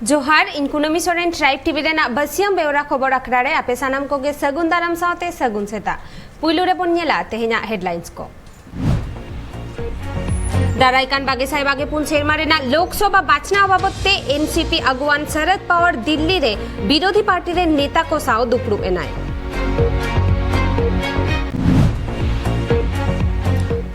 जोहार इन कुनमी Soren tribe TV Raina बसियम Bewra खबर अखरारे आपे सानाम कोगे सगुन दाराम सावते सगुन सेता पुइलु रे पोन्येला तेहेना हेडलाइंस को दाराइकान बागेसाई बागेपुन सेरमा रेना लोकसभा बाचना बाबते एनसीपी अगुवान शरद पवार दिल्ली रे विरोधी पार्टी रे नेता को साव दुपड़ू एनाय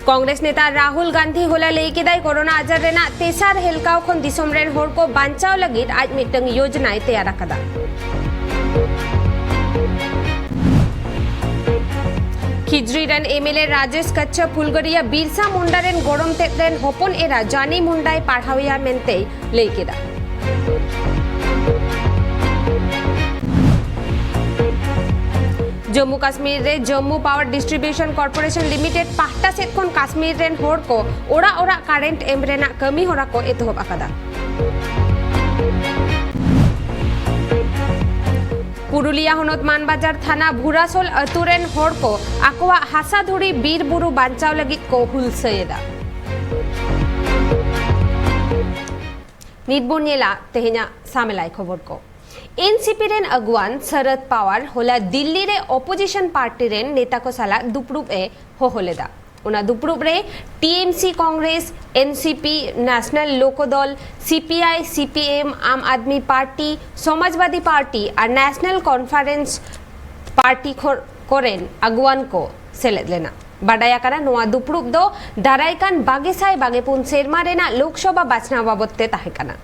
कांग्रेस नेता राहुल गांधी होला लेकिदाय कोरोना आजार रेना तेसार हेलकाव खन दिसोम रेन होर को बांचाव लगित आज मिटंग योजना तैयार आकदा Khijri rain MLA Rajesh Kachhap Phulgaria Birsa Munda rain गोड़म तेत रेन होपन एरा जानी मुंडाय पाढ़ाविया मेनते लेकिदा जम्मू काश्मीर रे Jammu power distribution corporation limited पाहटा सेत खन काश्मीर रेन होर को ओड़ा ओड़ा कारेंट एम रेना कमी होरा को एतहब आकादा पुरुलिया हनत मानबाजार थाना भुरासोल अतु रेन होर को आकोवा हासा धुरी बीर बुरु बांचाव लगित को हुलसयेदा निदबुनियला तेहेना सामेलाय खबर को एनसीपी रेन अगुवान शरद पवार होला दिल्ली रे ऑपोजिशन पार्टी रेन नेता को साला दुपड़ुप ए होलेदा उना दुपड़ुप रे TMC Congress NCP National Lokdal CPI CPM Aam Aadmi Party Samajwadi Party और नेशनल कॉन्फ्रेंस पार्टी कोरेन अगुवान को सेलेद लेना बाडाया काना नोआ दुपड़ुप दो दाराइकान बागेसाई बागेपुन सेरमा रेना लोकसभा बाचना बाबते ताहेकाना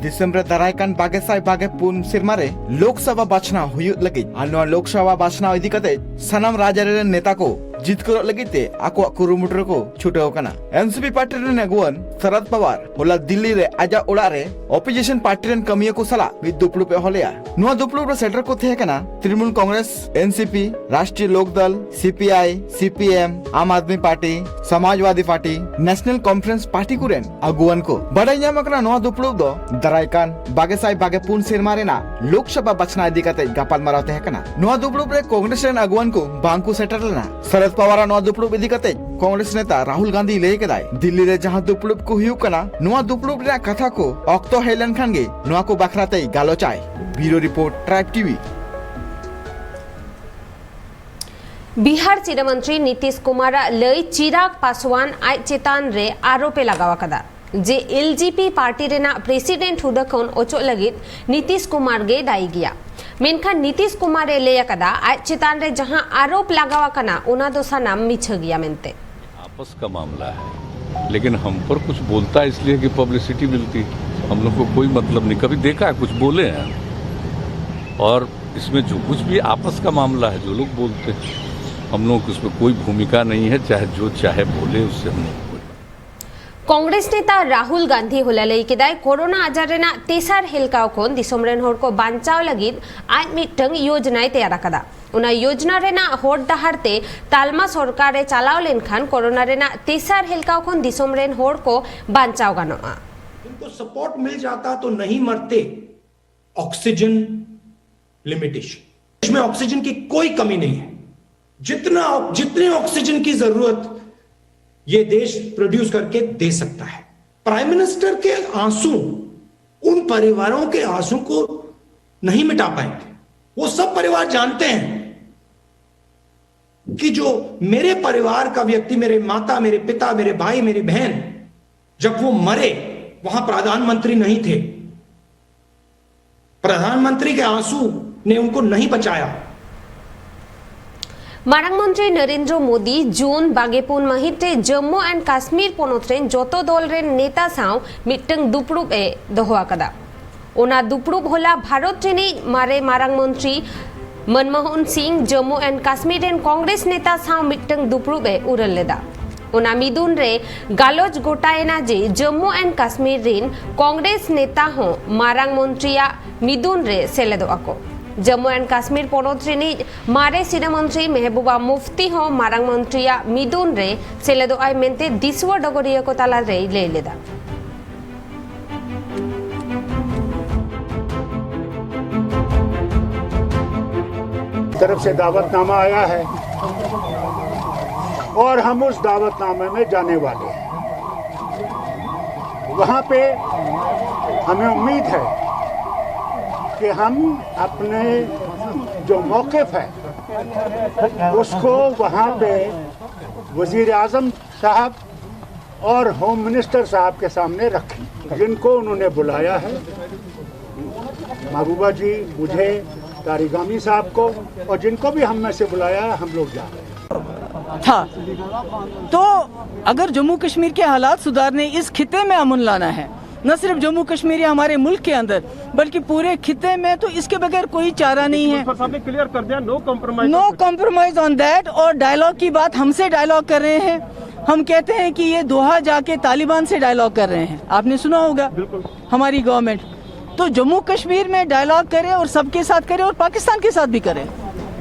दिसंबर दाराइकान बागेसाई बागेपुन सिरमारे लोकसभा बाचना हुयुत लगी और लोकसभा बाचना इदी कते सनम राजारे नेता को जितकर लगिते आको कुरुमुटर को छुटेव कना NCP party rain अगुवान Sharad Pawar होला दिल्ली रे आजा ओड़ा रे ऑपोजिशन पार्टी रेन कमिया को सला मिद दुपड़ू पे होलेया नुआ दुपड़ू रे सेंटर को थे कना तृणमूल कांग्रेस एनसीपी राष्ट्रीय Lokdal CPI CPM Aam Aadmi Party Samajwadi party national Conference party को रेन अगुवान को बड़ाई ᱧᱟᱢ ᱠᱟᱱᱟ ᱱᱚᱣᱟ दुपड़ू दो दाराइकान बागेसाई बागेपुन सेरमा रेना लोकसभा बाचना इदी कते गापाल माराव थे कना नुआ दुपड़ू रे कांग्रेस रेन अगुवान को बांकु सेटर लेना शरद पवार नोआ दुपड़ू इदी कते कांग्रेस नेता राहुल गांधी ले केदाय दिल्ली रे जहां दुपड़ू को हुयु कना नोआ दुपड़ू रे कथा को ऑक्टो हेलन खानगे नोआ को बाखराते गालोचाय bureau report Tribe TV Bihar चीन मंत्री नीतीश कुमार लय चिराग पासवान आज चेतान रे आरोपे लगावा कदा जे एलजीपी पार्टी रेना प्रेसिडेंट हुदा खन ओचो लगित नीतीश कुमार गे दाई गया मेनखान नीतीश कुमार ले कदा आज चेतान रे जहां आरोप लगावा कना उना दो सनाम मिछ गया मेनते आपस का मामला है लेकिन हम पर कुछ बोलता है इसलिए कि पब्लिसिटी मिलती हम लोग को कोई मतलब नहीं कभी देखा है कुछ बोले हैं और इसमें जो कुछ भी आपस का मामला है जो लोग बोलते हैं हम लोग उसमें कोई भूमिका नहीं है चाहे जो चाहे बोले उससे हम लोग कांग्रेस नेता राहुल गांधी होला लेकिदाय कोरोना आजार रेना तेसार हेलकाव खन दिसोम रेन होर को बांचाव लगित आज मिटंग योजना तैयार आकदा उना योजना रेना होर डहारते तालमा सरकारे चलाव लेनखान कोरोना रेना तेसार हेलकाव खन दिसोम रेन होर को बांचाव गानोआ इनको सपोर्ट मिल जाता तो नहीं मरते ऑक्सीजन लिमिटेशन इसमें ऑक्सीजन की कोई कमी नहीं है जितने ऑक्सीजन की जरूरत ये देश प्रोड्यूस करके दे सकता है प्राइम मिनिस्टर के आंसू उन परिवारों के आंसू को नहीं मिटा पाएंगे वो सब परिवार जानते हैं कि जो मेरे परिवार का व्यक्ति मेरे माता मेरे पिता मेरे भाई मेरी बहन जब वो मरे वहां प्रधानमंत्री नहीं थे प्रधानमंत्री के आंसू ने उनको नहीं बचाया मारांग मंत्री नरेंद्र मोदी जून बागेपुन महिते जम्मू एंड काश्मीर पोनोत रेन जोतो दल रेन नेता साव मिटंग दुपड़ुब ए दोहो आकदा ओना दुपड़ुब होला भारत रेनी मारे मारांग मंत्री मनमोहन सिंह जम्मू एंड काश्मीर रेन कांग्रेस नेता साव मिटंग दुपड़ुब ए उरल लेदा ओना मिदुन रे गालोज गोटाएना जे जम्मू एंड काश्मीर रिन कांग्रेस नेता हो मारांग मंत्रिया मिदुन रे सेलेदो आको जम्मू एंड काश्मीर पोनोत रिनी मारे सिना मंत्री महबूबा मुफ्ती हो मारांग मंत्रिया मिदुन रे सेलेदो आय मेंते दिसवा डगरिया को ताला रे लेलेदा तरफ से दावतनामा आया है और हम उस दावतनामे में जाने वाले हैं। वहाँ पे हमें उम्मीद है कि हम अपने जो मौक़िफ़ है उसको वहाँ पे वज़ीर आज़म साहब और होम मिनिस्टर साहब के सामने रखें, जिनको उन्होंने बुलाया है, महबूबा जी, मुझे, तारिगामी साहब को, और जिनको भी हम में से बुलाया है, हम लोग जा रहे हैं। था तो अगर जम्मू कश्मीर के हालात सुधारने इस खिते में अमन लाना है, न सिर्फ जम्मू कश्मीर या हमारे मुल्क के अंदर बल्कि पूरे खिते में, तो इसके बगैर कोई चारा नहीं है। क्लियर कर दिया, नो कॉम्प्रोमाइज ऑन दैट। और डायलॉग की बात, हमसे डायलॉग कर रहे हैं, हम कहते हैं कि ये दोहा जाके तालिबान से डायलॉग कर रहे हैं, आपने सुना होगा हमारी गवर्नमेंट। तो जम्मू कश्मीर में डायलॉग करे और सबके साथ करे और पाकिस्तान के साथ भी करे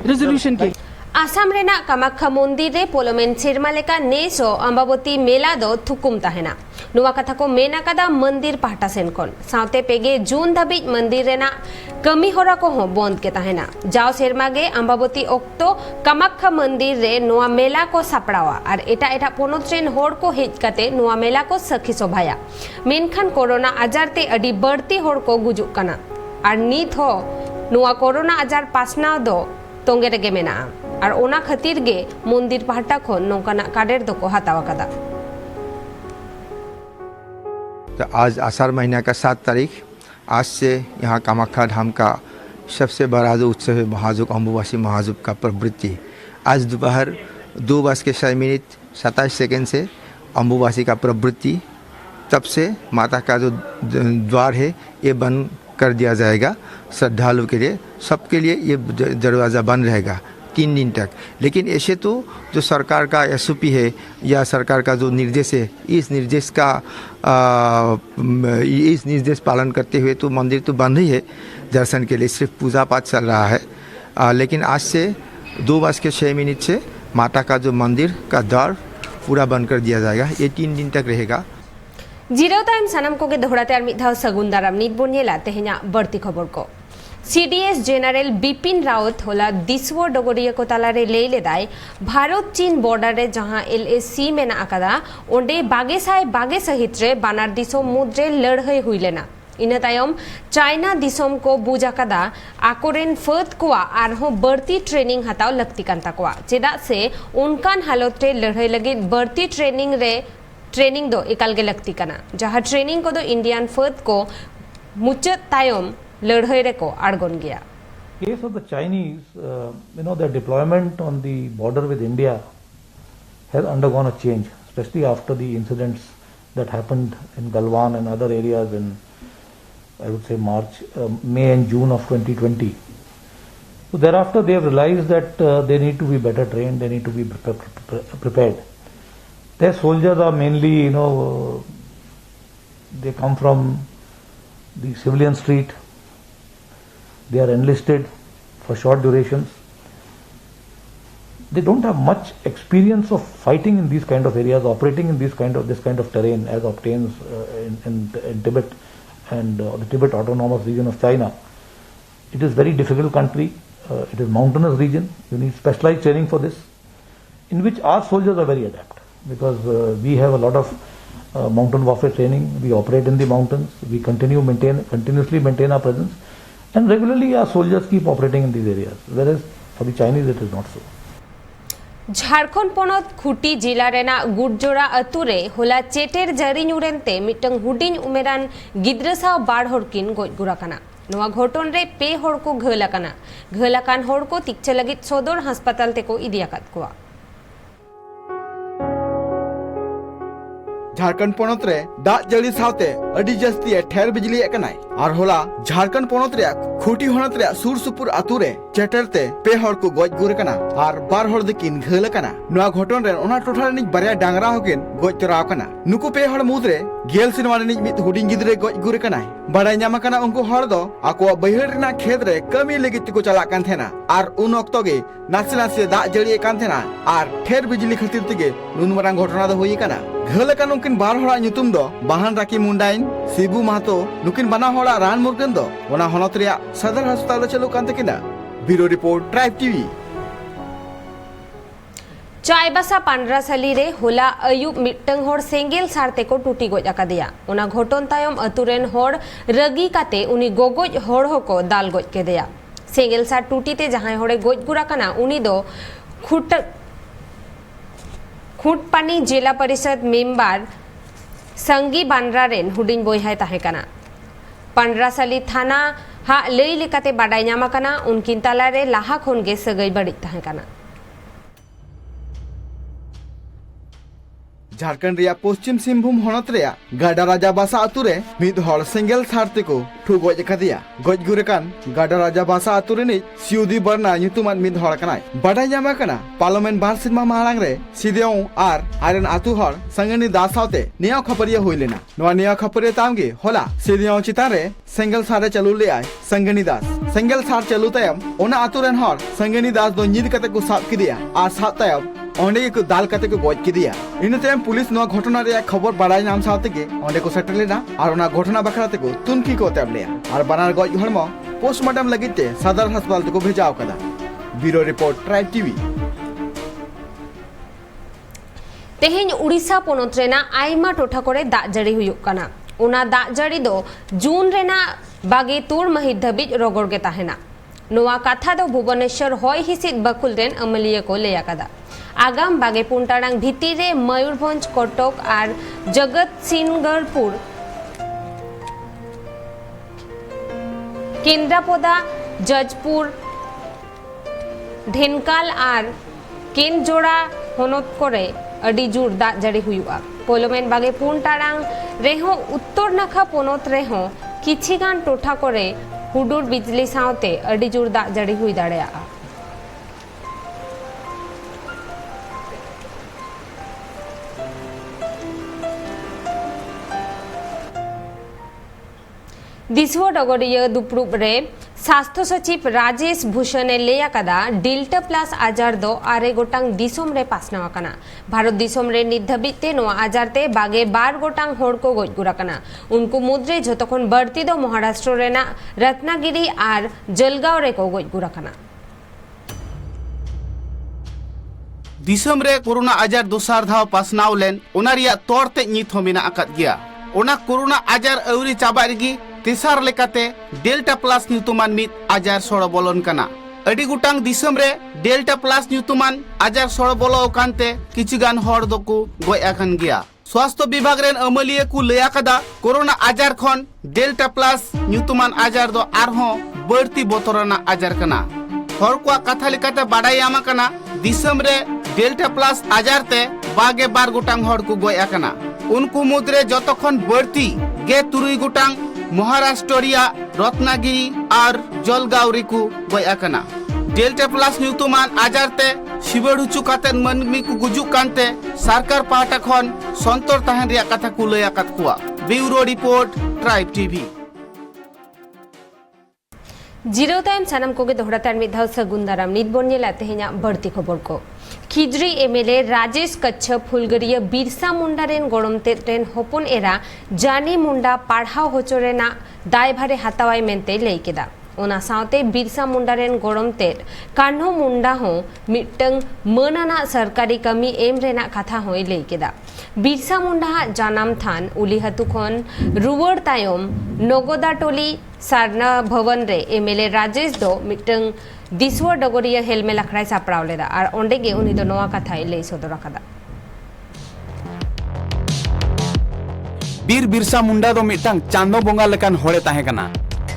रेजोल्यूशन की। आसाम रेना कामाख्या मंदिर रे पोलोमेन सिरमा लेका नेसो अम्बाबती मेला दो थुकुम ताहेना नुवा कथा को मेना कदा मंदिर पाहटा सेन कोन साउते पेगे जून धाबी मंदिर रेना कमी होरा को हो बंद के ताहेना जाओ सेरमा गे अम्बाबती ओक्तो कामाख्या मंदिर रे नुवा मेला को सापड़ावा और एटा एटा पोनोत रेन होड़ को हेज कते नुवा मेला को सखी सोभाया मेनखान कोरोना आजार ते अडी बढ़ती होड़ को गुजुक कना और नीत हो नुवा कोरोना आजार पासनाव दो तोंगे रेगे मेना और ओना खातिर गे मंदिर पाहटा खन नौकाना कार्डेर दो हतावा कदा। तो आज आषाढ़ महीना का 7 तारीख, आज से यहाँ कामाख्या धाम का सबसे बड़ा जो उत्सव है महाजुक अम्बुबासी महाजुक का प्रवृत्ति। आज दोपहर 2:27 से अम्बुबासी का प्रवृत्ति, तब से माता का जो द्वार है ये बंद कर दिया जाएगा श्रद्धालु के लिए, सबके लिए ये दरवाज़ा बंद रहेगा 3 दिन तक। लेकिन ऐसे तो जो सरकार का SOP है या सरकार का जो निर्देश है, इस निर्देश पालन करते हुए तो मंदिर तो बंद ही है दर्शन के लिए, सिर्फ पूजा पाठ चल रहा है। लेकिन आज से 2:06 से माता का जो मंदिर का द्वार पूरा बंद कर दिया जाएगा, ये 3 दिन तक रहेगा। जीरो टाइम सनम को के दोहराते आर मिधाव सगुन दाराम नीत बोनिएला तेहेना बढ़ती खबर को CDS जनरल बिपिन रावत होला दिसवो डगरिया को तालारे लेदाय भारत चीन बॉर्डर रे जहां LAC मेना आकादा ओंडे बागे सहित रे बानार दिसोम मुद्रे लड़ाई हुई लेना इना तायम चाइना दिसोम को बुजाकादा आकोरेन फर्द कोआ आरहो बढ़ती ट्रेनिंग हताव लगती कांता कोआ चेदा से उनकान हालत रे लड़ाई लगे बढ़ती ट्रेनिंग दो एकाल गे लगती काना जहां ट्रेनिंग को दो इंडियन फर्द को मुचत तायम लड़ाई रे को आड़गोन गया। Case of the Chinese, their deployment on the border with India has undergone a change, especially after the incidents that happened in Galwan and other areas in, I would say, May and June of 2020. So thereafter they have realized that they need to be better trained, they need to be prepared. Their soldiers are mainly, they come from the civilian street. They are enlisted for short durations. They don't have much experience of fighting in these kind of areas, operating in this kind of terrain as obtains in Tibet and the Tibet Autonomous Region of China. It is very difficult country. It is mountainous region. You need specialized training for this, in which our soldiers are very adept because we have a lot of mountain warfare training. We operate in the mountains. We continuously maintain our presence. And regularly our soldiers keep operating in these areas, whereas for the Chinese it is not so. Jharkhand पोनत खुटी जिला रेना गुडजोड़ा अतुरे होला चेटेर जरी नुरेनते मिटंग हुडिंग उमेरान गिद्रसा बाढ़ हड़किन गोजगुराकाना नवा घटन रे पे हड़ को घलाकान हड़ को तिक्चे लगित सदर हासपाताल तेको इदियाकात कोआ झारखंड पोनत रे दाग जड़ी सावते अडी जस्ती ठेर बिजली एकनाय और होला झारखंड पोनत रे खुटी होनत रे सुर सुपुर आतु रे चेटरते पे हर को गज गुर कना और बार हर दिकिन घल कना नवा घटन रे ओना टोठा रे बारिया डांगरा होकिन गज तराव कना नुकु पे हर मुद्रे गेल सिनेमा रे मित हुडिंग गिदरे गज गुर कना बाडाय ᱧᱟᱢ ᱠᱟᱱᱟ उनको हर दो आको बहिर रेना खेत रे कमी लगित को चला कान थेना और उन ऑक्टो गे नासे नासे दाग जड़ी कान थेना और ठेर बिजली खातिर तिगे नुन मारांग घटना दो हुई कना घल कन उनकिन बार हड़ा nyutum दो बाहन राकी मुंडाइन शिबू महतो नुकिन बना हड़ा रान मुर्गन दो ओना हनत रे सदर अस्पताल चलो कान तकिना bureau report Tribe TV Chaibasa Pandrasali रे होला अयुब मिट्टंग होड़ सेंगेल सारते को टूटी गोज अकादिया उना घटन तायम अतुरेन होड़ रगी काते उनी गोगोज होड़ होको दाल गोज केदेया सेंगेल सार टूटीते जहां होड़े गोज गुरा कना उनी दो खुटपानी जिला परिषद मेंबर संगी बांड्रा रेन हुडिन बोयहाय ताहे कना पांड्रासाली थाना हा लई लेकाते बाडाय ᱧᱟᱢ कना उनकिन तालारे लाहा खोनगे सगई बड़ी ताहे कना झारखंड रिया पश्चिम सिंहभूम हनत रिया गाडा राजा बासा आतु रे मिद हड़ सेंगेल सारते को ठु गज कदिया गज गुरेकान गाडा राजा बासा आतु रे नि सिउदी बरना nyutuman मिद हड़ कनाय बाडाय ᱧᱟᱢ कना पार्लियामेंट बार सिरमा मालांग रे सिदेउ आर आयरन आतु हड़ संगनी दासावते निया खबरिया होइलेना नवा निया खबरिया तामगे होला सिदेउ चितान रे सेंगेल सारे चलु ले आय संगनी दास सेंगेल सार चलु तायम ओना आतु रेन हड़ संगनी दास दो निद कते को साब किदिया आर साब तायम ओंडे को दाल कते को गज किदिया इन तायम पुलिस नो घटना रे खबर बाडाय नाम सावते के ओंडे को सेटल लेना और ओना घटना बखराते को तुनकी को तबलेया और बनार गज हड़मो पोस्टमार्टम लगिते सदर अस्पताल को भेजाव कदा ब्यूरो रिपोर्ट ट्राइब टीवी तेहेन उड़ीसा पोनत रेना आइमा टोठा करे दाग जड़ी हुयुक कना उना दाग जड़ी दो जून रेना बागे तूर महित धबिज रोगोड़ के ताहेना नोआ कथा दो भुवनेश्वर होय हिसित बकुल रेन अमलिया को लेया कदा आगाम बागे पुंटाड़ांग भीतिर रे मयूरभंज कटक और जगत सिंगरपुर केंद्रापदा जजपुर ढेनकाल और केनजोड़ा होनत करे अडी जोर दाग जड़ी हुआ पोलोमेन बागे पुंटाड़ांग रेहो उत्तर नाखा पोनत रेहो किछिगान टोठा करे हुडुर बिजली सावते अडी जोर दाग जड़ी हुई दाड़ेया दिसवो डगरिया दुपड़ुब रे स्वास्थ्य सचिव राजेश भूषणे लेया कदा डेल्टा प्लस आजार दो आरे गोटांग दिसोम रे पासनावा कना भारत दिसोम रे नित धबिते नो आजारते बागे 12 गोटांग होड़ को गज गुरा कना उनको मुद्रे जतखन बढ़ती दो महाराष्ट्र रेना रत्नागिरी और जलगांव रे को गज गुरा कना दिसोम रे कोरोना आजार दोसार धाव पासनाव लेन ओना रिया तोरते नित हो मेना अकात गया ओना कोरोना आजार अवरी चाबा रेगी तेसार लेकाते डेल्टा प्लस ᱧᱩᱛᱩᱢᱟᱱ मित आजार सड़ो बोलन कना अडी गुटांग दिसम रे डेल्टा प्लस ᱧᱩᱛᱩᱢᱟᱱ आजार सड़ो बोलो कानते किछुगान हड़ दोकु गय आकन गया स्वास्थ्य विभाग रेन अमलिया को लया कदा कोरोना आजार खन डेल्टा प्लस ᱧᱩᱛᱩᱢᱟᱱ आजार दो आरहो बढ़ती बोतरना आजार कना हर को कथा लेकाते बाडाय आमा कना दिसम रे डेल्टा प्लस आजार ते बागे 12 गोटांग हड़ को गय आकना उनको मुद्रे जतखन बढ़ती गे 3 गोटांग महाराष्ट्रिया रत्नागिरी और जलगांव को गय आकना डेल्टा प्लस ᱧᱩᱛᱩᱢᱟᱱ आजार ते शिबड़ हुचु कातेन मनमी को गुजुक कानते सरकार पाहटा खन संतर तहन रिया कथा को लय आकात कुआ bureau report Tribe TV zero time सानम कोगे दोहरातार मिधाव सगुंदाराम निदबोन्ये लाते हैं बढ़ती खबर को खिजरी एमएलए राजेश कच्छप फुलगरिया बिरसा मुंडा रेन गड़मते रेन होपन एरा जानी मुंडा पढ़ाव होचोरेना दायभारे हातावाय मेनते लई केदा ओना सावते बिरसा मुंडा रेन गड़मते कान्हो मुंडा हो मिट्टंग मनाना सरकारी कमी एम रेना कथा होय लई केदा बिरसा मुंडा जानाम थान उलीहतु खन रुवड़ तायम नगोदा टोली सारना भवन रे एमएलए राजेश दो मिट्टंग दिसवा डगरिया हेलमेल अखड़ाई सापड़ाव लेदा और ओंडे गे उनी दो नोआ कथा लई सदर कदा बीर बिरसा मुंडा दो मिटंग चांदो बोंगा लेकान होड़े ताहे कना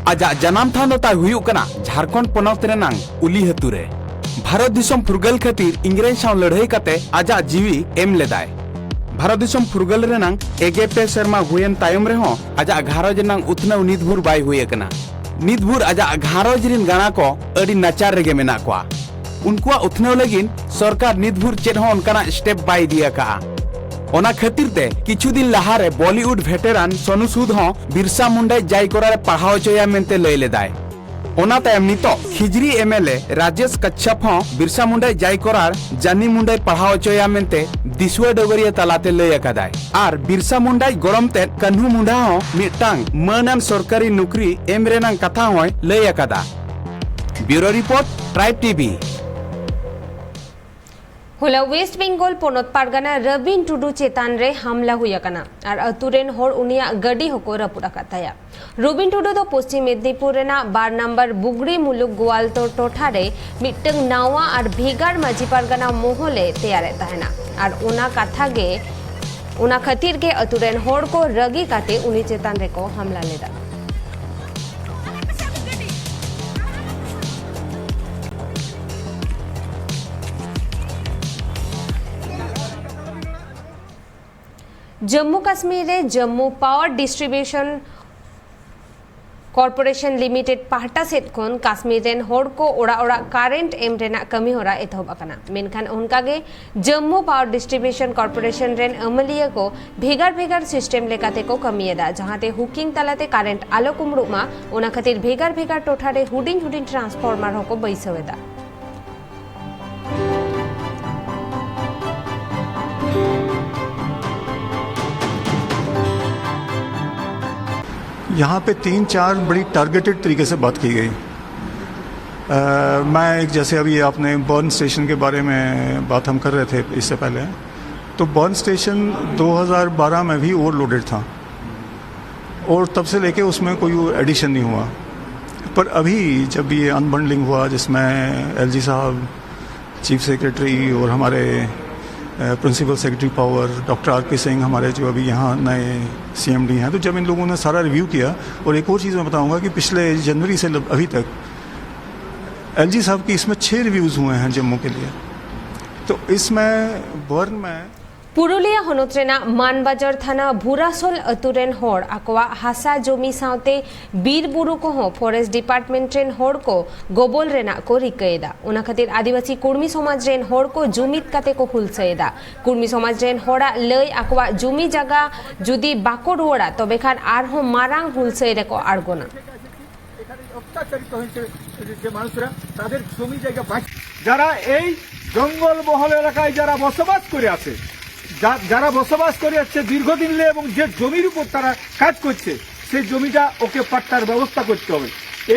आजा जनाम थान दो ताय हुयुक कना झारखंड पोनत रेनांग उलीहतु रे भारत दिसम फुरगल खातिर इंग्रेज साव लड़ाई कते आजा जीवी एम लेदाय भारत दिसम फुरगल रेनांग 21 शर्मा हुएन तायम रेहो आजा घारोज नांग उतनाव निदभुर बाय हुए कना निदभुर आजा घारोज रिन गाना को अडी नाचार रेगे मेना कोआ उनकुआ उतनाव लगिन सरकार निदभुर चेद हो उनकाना स्टेप बाय दिया का ओना खातिर ते किछु दिन लहारे बॉलीवुड वेटेरान सोनू सूद हो बिरसा मुंडा जाय कोरा रे पढ़ाओ चया मेनते लय लेदाय ओना तायम नितो खिजरी एमएलए राजेश कच्छप हो बिरसा मुंडा जाय कोरार जानी मुंडा पढ़ाओ चया मेनते दिसुआ डगरिया तलाते लय अकादाय आर बिरसा मुंडा गरम ते कन्हू मुंडा हो मिटांग मानान सरकारी नौकरी एम रेनांग कथा होय लय अकादा ब्यूरो रिपोर्ट ट्राइब टीवी होला वेस्ट बेंगल पोनत पारगाना रबिन टुडू चेतान रे हमला हुई कना और अतुरेन होर उनिया गडी होको रपुड़ा कताया रबिन टुडू दो पश्चिम मेदिनीपुर रेना 12 नंबर बुगड़ी मुलुक गोवालतोर टोठा रे मिटंग नावा और भेगार माझी पारगाना मोहले तैयार तहना और उना कथा गे उना खातिर के अतुरेन होर को रगी काटे उनी चेतान रे को हमला लेदा Jammu Kashmir Jammu power distribution corporation limited पाहटा सेट खन काश्मीर रेन होड़ को ओड़ा ओड़ा कारेंट एम रेना कमी होरा एतहब अकना मेनखान उनका गे जम्मू पावर डिस्ट्रीब्यूशन कॉर्पोरेशन रेन अमलिया को भेगार भेगार सिस्टम लेकाते को कमीएदा जहाते हुकिंग तलाते कारेंट आलो कुमरुमा ओना खातिर भेगार भेगार टोठारे हुडिंग हुडिंग ट्रांसफॉर्मर होको बैसवेदा यहाँ पे 3-4 बड़ी टारगेटेड तरीके से बात की गई। मैं एक जैसे अभी आपने बर्न स्टेशन के बारे में बात हम कर रहे थे इससे पहले, तो बर्न स्टेशन 2012 में भी ओवरलोडेड था और तब से लेके उसमें कोई एडिशन नहीं हुआ। पर अभी जब ये अनबंडलिंग हुआ जिसमें एलजी साहब, चीफ सेक्रेटरी और हमारे principal secretary power doctor R P. Singh हमारे जो अभी यहाँ नए सीएमडी हैं, तो जब इन लोगों ने सारा रिव्यू किया, और एक और चीज़ मैं बताऊंगा कि पिछले जनवरी से अभी तक एलजी साहब की इसमें 6 रिव्यूज़ हुए हैं जम्मू के लिए। तो इसमें बर्न में पुरुलिया हनोत्रेना मानबाजार थाना भूरासल अतुरेन होड़ आकोवा हासा जमी साउते बीर बुरु को हो फॉरेस्ट डिपार्टमेंट रेन होड़ को गोबोल रेना को रिकएदा उना खातिर आदिवासी कुर्मी समाज रेन होड़ को जुमित काते को हुलसेदा कुर्मी समाज रेन होड़ा लय आकोवा जुमी जगह जुदी बाको रुवड़ा तबे खान आरहो मारांग हुलसे रे को आर्गोना যারা এই জঙ্গল মহল এলাকায় যারা বসবাস করে আছে, যারা বসবাস করে আছে দীর্ঘদিন ধরে এবং যে জমির উপর তারা কাজ করছে সেই জমিটা ওকে পাট্টার ব্যবস্থা করতে হবে।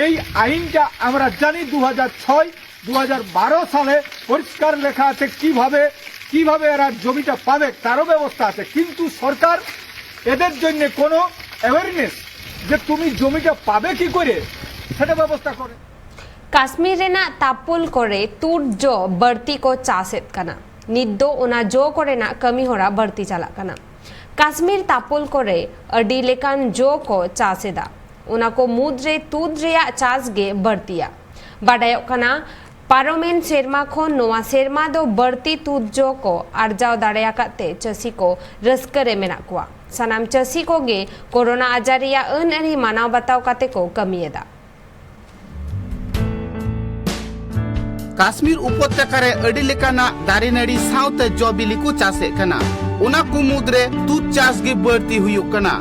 এই আইনটা আমরা জানি 2006-2012 সালে পরিষ্কার লেখা আছে কিভাবে এরা জমিটা পাবে তারও ব্যবস্থা আছে, কিন্তু সরকার এদের জন্য কোনো অ্যাওয়ারনেস যে তুমি জমিটা পাবে কি করে সেটা ব্যবস্থা করে। काश्मीर रेना तापुल करे तुर जो बढ़ती को चासेत कना निद्दो उना जो करे ना कमी होरा बढ़ती चला कना काश्मीर तापुल करे अडी लेकान जो को चासेदा उना को मुद्रे तुद्रिया चास गे बढ़तिया बाडायो कना पार्लियामेंट सेरमा खो नोआ सेरमा दो बढ़ती तुद जो को आर्जाव दाड़ेया काते चसी को रस्करे मेना कुआ सनाम चसी को गे कोरोना आजारिया अनअरी मानव बताव काते को कमीएदा काश्मीर उपत्यका रे अडी लेकाना दारे नड़ी साउते जो बिली को चासे कना उना को मुद्रे तुत चास गे बढ़ती हुई कना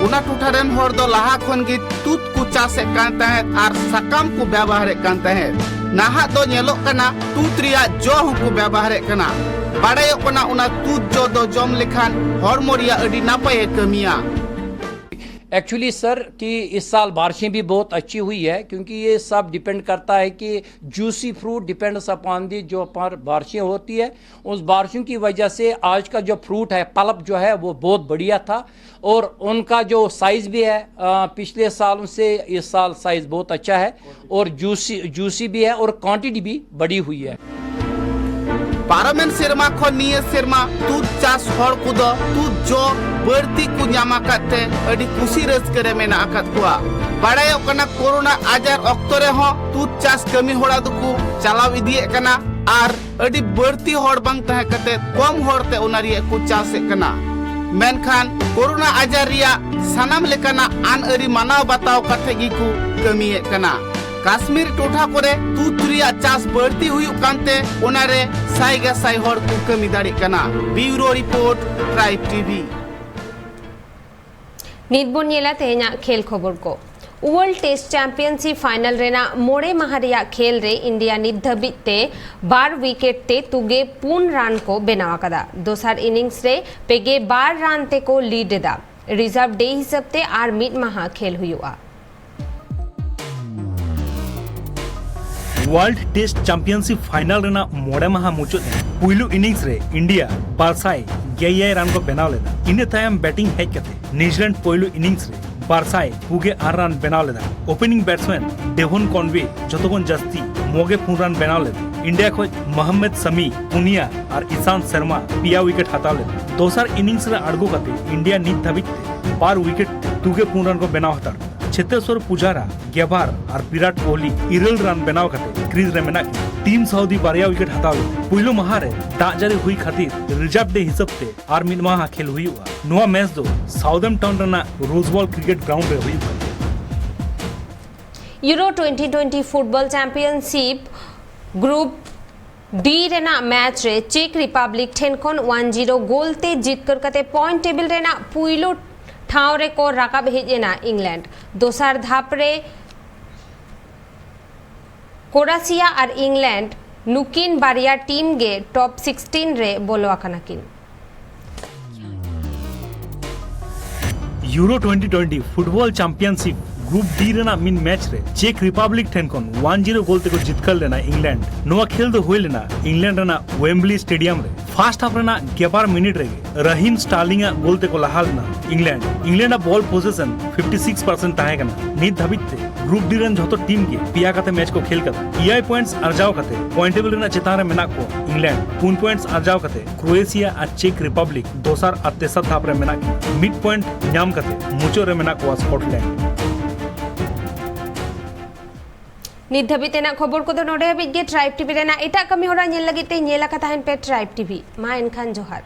उना टुठारन होर दो लाहा खन गे तुत को चासे कांता है आर सकाम को व्यवहार कांता है नाहा दो नेलो कना तुत्रिया जो को व्यवहार कना बाड़ायो कना उना तुत जो दो जम लेखान हॉर्मोरिया अडी नापाए कमिया। एक्चुअली सर कि इस साल बारिशें भी बहुत अच्छी हुई है क्योंकि ये सब डिपेंड करता है कि juicy fruit depends upon the जो पर बारिशें होती है उस बारिशों की वजह से आज का जो फ्रूट है पल्प जो है वो बहुत बढ़िया था और उनका जो साइज़ भी है पिछले सालों से इस साल साइज़ बहुत अच्छा है और जूसी भी है और क्वांटिटी भी बढ़ी हुई है। पार्लियामेंट सेरमा खो निये सेरमा तू चास हर कुदो तू जो बढ़ती को न्यामा काते अडी खुशी रस्करे मेना आकात कुआ बाड़ायो कना कोरोना आजार अक्तरे हो तू चास कमी होड़ा दुकु चलाव इदिए कना आर अड़ी बढ़ती होड़ बांग तहे कते कम होड़ते उनारिया को चासे कना मेनखान कोरोना आजार रिया सनाम लेकाना आन अरी मानाव बताव कथे गी को कमिये कना काश्मीर टोठा कोरे तूतरिया चास बढ़ती हुई कांते ओनारे साइगा साइ होड़ को कमी दाड़ी कना ब्यूरो रिपोर्ट ट्राइब टीवी नितबोन येला तेहेña खेल खबर को वर्ल्ड टेस्ट चैंपियनशिप फाइनल रेना मोड़े माहरिया खेल रे इंडिया नित धबिते 12 विकेट ते तुगे 4 रन को बेनाव कदा दोसर इनिंग्स रे पेगे 12 रन ते को लीड दा रिजर्व डे हिसाब ते आर मिड माहा खेल हुआ वर्ल्ड टेस्ट चैंपियनशिप फाइनल रेना मोड़े माहा मुचुद पुइलु इनिंग्स रे इंडिया बारसाई 11 रन को बेनाव लेदा इने तायम बैटिंग हेज कते न्यूजीलैंड पुइलु इनिंग्स रे बारसाई पुगे 8 रन बेनाव लेदा ओपनिंग बैट्समैन डेवन कॉनवे जतोगन जास्ती मोगे 4 रन बेनाव लेदा इंडिया खोज मोहम्मद समी पुनिया और ईशांत शर्मा पिया विकेट हताव लेदा दोसर इनिंग्स रे अड़गो कते इंडिया नित धाबित 12 विकेट तुगे 4 रन को बेनाव हतार छत्तेश्वर पुजारा गेबार और विराट कोहली 11 रन बेनाव कते क्रीज रे मेना टीम सऊदी बारिया विकेट हताव पुइलो माहा रे दाग जारी हुई खातिर रिजर्व डे हिसाब ते आर मिड माहा खेल हुआ नोआ मैच दो साउथहैम्पटन रना रोजबॉल क्रिकेट ग्राउंड रे हुई Euro 2020 football championship group D रेना मैच रे चेक रिपब्लिक ठेनखन 1-0 गोल ते जीत कर कते पॉइंट टेबल रेना पुइलो ठाव रे को राकाब हेजेना इंग्लैंड दोसर धाप रे क्रोएशिया और इंग्लैंड नुकिन बारिया टीम गे टॉप 16 रे बोलवा कनाकिन Euro 2020 football championship group D रेना मिन मैच रे चेक रिपब्लिक ठेनखन 1-0 गोल ते को जितकर लेना इंग्लैंड नोआ खेल दो हुई लेना इंग्लैंड रेना वेम्बली स्टेडियम रे फर्स्ट हाफ रेना 11 मिनट रे रहीम स्टार्लिंग गोल ते को लहाल ना इंग्लैंड बॉल पोजीशन 56% ताहे कना नित धाबित ते ग्रुप डी रेन जतो टीम के पिया कते मैच को खेल कते EI पॉइंट्स अर्जाव कते पॉइंट टेबल रेना चितारे मेना को इंग्लैंड 3 पॉइंट्स अर्जाव कते क्रोएशिया और चेक रिपब्लिक दोसर और तेसर धाप रे मेना के मिड पॉइंट न्याम कते मुचो रे मेना को स्कॉटलैंड नित धबितेना खबर को नोडे हबित गे ट्राइब टीवी रेना एटा कमी होरा नेल लगिते नेला कथा हन पे ट्राइब टीवी मा एनखान जोहार।